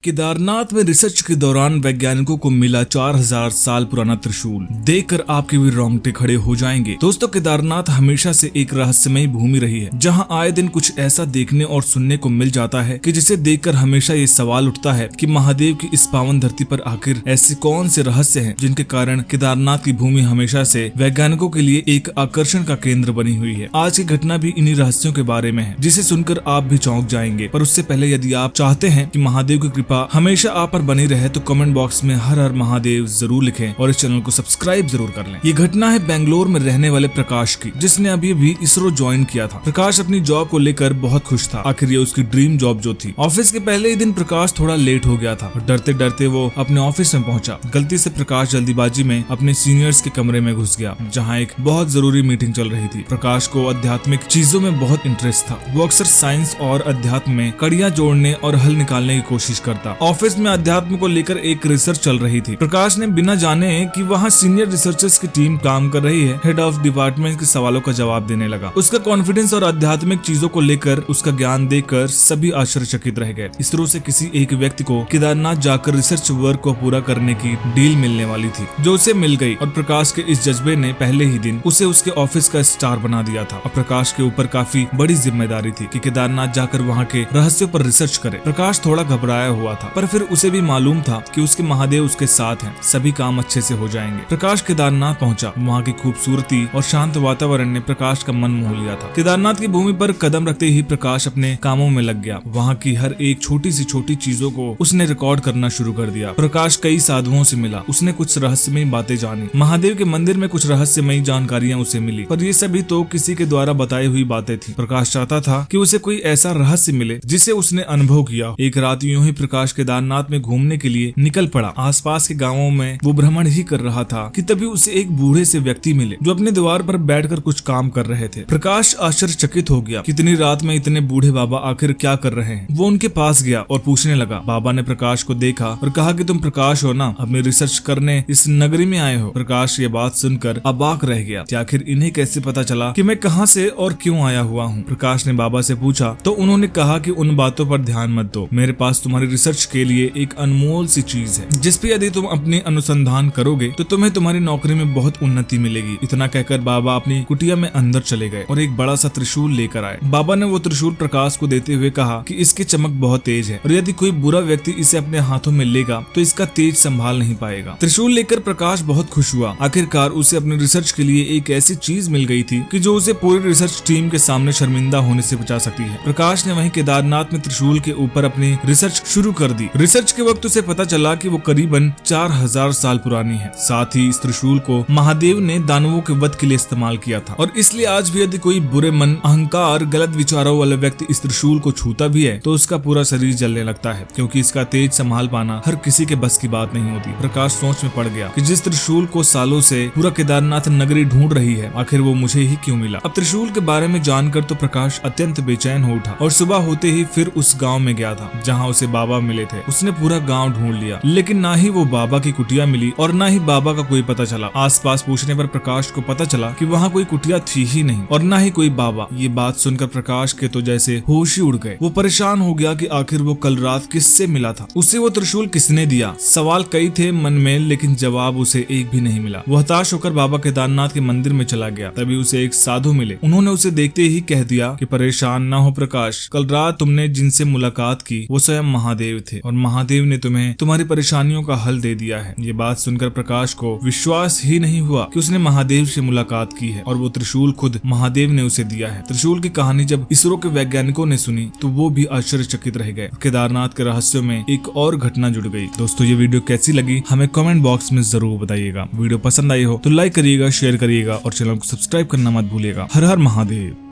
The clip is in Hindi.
केदारनाथ में रिसर्च के दौरान वैज्ञानिकों को मिला 4000 साल पुराना त्रिशूल। देखकर आपके भी रोंगटे खड़े हो जाएंगे। दोस्तों, केदारनाथ हमेशा से एक रहस्यमयी भूमि रही है, जहां आए दिन कुछ ऐसा देखने और सुनने को मिल जाता है कि जिसे देखकर हमेशा ये सवाल उठता है कि महादेव की इस पावन धरती पर आखिर ऐसे कौन से रहस्य हैं जिनके कारण केदारनाथ की भूमि हमेशा से वैज्ञानिकों के लिए एक आकर्षण का केंद्र बनी हुई है। आज की घटना भी इन्हीं रहस्यों के बारे में है, जिसे सुनकर आप भी चौंक जाएंगे। पर उससे पहले यदि आप चाहते हैं कि महादेव की हमेशा आप पर बनी रहे तो कमेंट बॉक्स में हर हर महादेव जरूर लिखें और इस चैनल को सब्सक्राइब जरूर कर लें। ये घटना है बेंगलोर में रहने वाले प्रकाश की, जिसने अभी भी इसरो ज्वाइन किया था। प्रकाश अपनी जॉब को लेकर बहुत खुश था। आखिर ये उसकी ड्रीम जॉब जो थी। ऑफिस के पहले ही दिन प्रकाश थोड़ा लेट हो गया था और डरते डरते वो अपने ऑफिस में पहुंचा। गलती से प्रकाश जल्दीबाजी में अपने सीनियर्स के कमरे में घुस गया, जहाँ एक बहुत जरूरी मीटिंग चल रही थी। प्रकाश को आध्यात्मिक चीजों में बहुत इंटरेस्ट था। वो अक्सर साइंस और अध्यात्म में कड़ियां जोड़ने और हल निकालने की कोशिश करता। ऑफिस में अध्यात्म को लेकर एक रिसर्च चल रही थी। प्रकाश ने बिना जाने कि वहाँ सीनियर रिसर्चर्स की टीम काम कर रही है, हेड ऑफ डिपार्टमेंट के सवालों का जवाब देने लगा। उसका कॉन्फिडेंस और आध्यात्मिक चीजों को लेकर उसका ज्ञान देखकर सभी आश्चर्यचकित रह गए। इसरो से किसी एक व्यक्ति को केदारनाथ जाकर रिसर्च वर्क को पूरा करने की डील मिलने वाली थी, जो उसे मिल गई। और प्रकाश के इस जज्बे ने पहले ही दिन उसे उसके ऑफिस का स्टार बना दिया था। और प्रकाश के ऊपर काफी बड़ी जिम्मेदारी थी कि केदारनाथ जाकर वहाँ के रहस्यों पर रिसर्च करे। प्रकाश थोड़ा घबराया हुआ था, पर फिर उसे भी मालूम था कि उसके महादेव उसके साथ हैं, सभी काम अच्छे से हो जाएंगे। प्रकाश केदारनाथ पहुंचा। वहाँ की खूबसूरती और शांत वातावरण ने प्रकाश का मन मोह लिया था। केदारनाथ की भूमि पर कदम रखते ही प्रकाश अपने कामों में लग गया। वहाँ की हर एक छोटी सी छोटी चीजों को उसने रिकॉर्ड करना शुरू कर दिया। प्रकाश कई साधुओं से मिला। उसने कुछ रहस्यमयी बातें जानी। महादेव के मंदिर में कुछ रहस्यमयी जानकारियां उसे मिली, पर ये सभी तो किसी के द्वारा बताई हुई बातें थी। प्रकाश चाहता था कि उसे कोई ऐसा रहस्य मिले जिसे उसने अनुभव किया। एक रात यूं ही प्रकाश केदारनाथ में घूमने के लिए निकल पड़ा। आसपास के गांवों में वो भ्रमण ही कर रहा था कि तभी उसे एक बूढ़े से व्यक्ति मिले, जो अपने द्वार पर बैठकर कुछ काम कर रहे थे। प्रकाश आश्चर्यचकित हो गया। कितनी रात में इतने बूढ़े बाबा आखिर क्या कर रहे हैं। वो उनके पास गया और पूछने लगा। बाबा ने प्रकाश को देखा और कहा कि तुम प्रकाश हो ना, अपनी रिसर्च करने इस नगरी में आए हो। प्रकाश ये बात सुनकर अबाक रह गया कि आखिर इन्हें कैसे पता चला कि मैं कहाँ से और क्यों आया हुआ हूँ। प्रकाश ने बाबा से पूछा तो उन्होंने कहा कि उन बातों पर ध्यान मत दो। मेरे पास तुम्हारी रिसर्च के लिए एक अनमोल सी चीज है, जिस पे यदि तुम अपने अनुसंधान करोगे तो तुम्हें तुम्हारी नौकरी में बहुत उन्नति मिलेगी। इतना कहकर बाबा अपनी कुटिया में अंदर चले गए और एक बड़ा सा त्रिशूल लेकर आए। बाबा ने वो त्रिशूल प्रकाश को देते हुए कहा कि इसकी चमक बहुत तेज है और यदि कोई बुरा व्यक्ति इसे अपने हाथों में लेगा तो इसका तेज संभाल नहीं पाएगा। त्रिशूल लेकर प्रकाश बहुत खुश हुआ। आखिरकार उसे अपनी रिसर्च के लिए एक ऐसी चीज मिल गई थी कि जो उसे पूरी रिसर्च टीम के सामने शर्मिंदा होने से बचा सकती है। प्रकाश ने वहीं केदारनाथ में त्रिशूल के ऊपर अपनी रिसर्च शुरू कर दी। रिसर्च के वक्त उसे पता चला कि वो करीबन 4000 साल पुरानी है। साथ ही इस त्रिशूल को महादेव ने दानवों के वध के लिए इस्तेमाल किया था और इसलिए आज भी यदि कोई बुरे मन, अहंकार, गलत विचारों वाला व्यक्ति इस त्रिशूल को छूता भी है तो उसका पूरा शरीर जलने लगता है, क्योंकि इसका तेज संभाल पाना हर किसी के बस की बात नहीं होती। प्रकाश सोच में पड़ गया कि जिस त्रिशूल को सालों से पूरा केदारनाथ नगरी ढूंढ रही है, आखिर वो मुझे ही क्यों मिला। अब त्रिशूल के बारे में जानकर तो प्रकाश अत्यंत बेचैन हो उठा और सुबह होते ही फिर उस गाँव में गया था जहाँ उसे बाबा मिले थे। उसने पूरा गाँव ढूंढ लिया, लेकिन ना ही वो बाबा की कुटिया मिली और ना ही बाबा का कोई पता चला। आसपास पूछने पर प्रकाश को पता चला कि वहाँ कोई कुटिया थी ही नहीं और ना ही कोई बाबा। ये बात सुनकर प्रकाश के तो जैसे होश ही उड़ गए। वो परेशान हो गया कि आखिर वो कल रात किससे मिला था, उसे वो त्रिशूल किसने दिया। सवाल कई थे मन में, लेकिन जवाब उसे एक भी नहीं मिला। वो हताश होकर बाबा केदारनाथ के मंदिर में चला गया। तभी उसे एक साधु मिले। उन्होंने उसे देखते ही कह दिया कि परेशान ना हो प्रकाश, कल रात तुमने जिनसे मुलाकात की वो स्वयं महादेव थे और महादेव ने तुम्हें तुम्हारी परेशानियों का हल दे दिया है। ये बात सुनकर प्रकाश को विश्वास ही नहीं हुआ कि उसने महादेव से मुलाकात की है और वो त्रिशूल खुद महादेव ने उसे दिया है। त्रिशूल की कहानी जब इसरो के वैज्ञानिकों ने सुनी तो वो भी आश्चर्यचकित रह गए। केदारनाथ के रहस्यों में एक और घटना जुड़ गई। दोस्तों, ये वीडियो कैसी लगी हमें कमेंट बॉक्स में जरूर बताइएगा। वीडियो पसंद आई हो तो लाइक करिएगा, शेयर करिएगा और चैनल को सब्सक्राइब करना मत भूलिएगा। हर हर महादेव।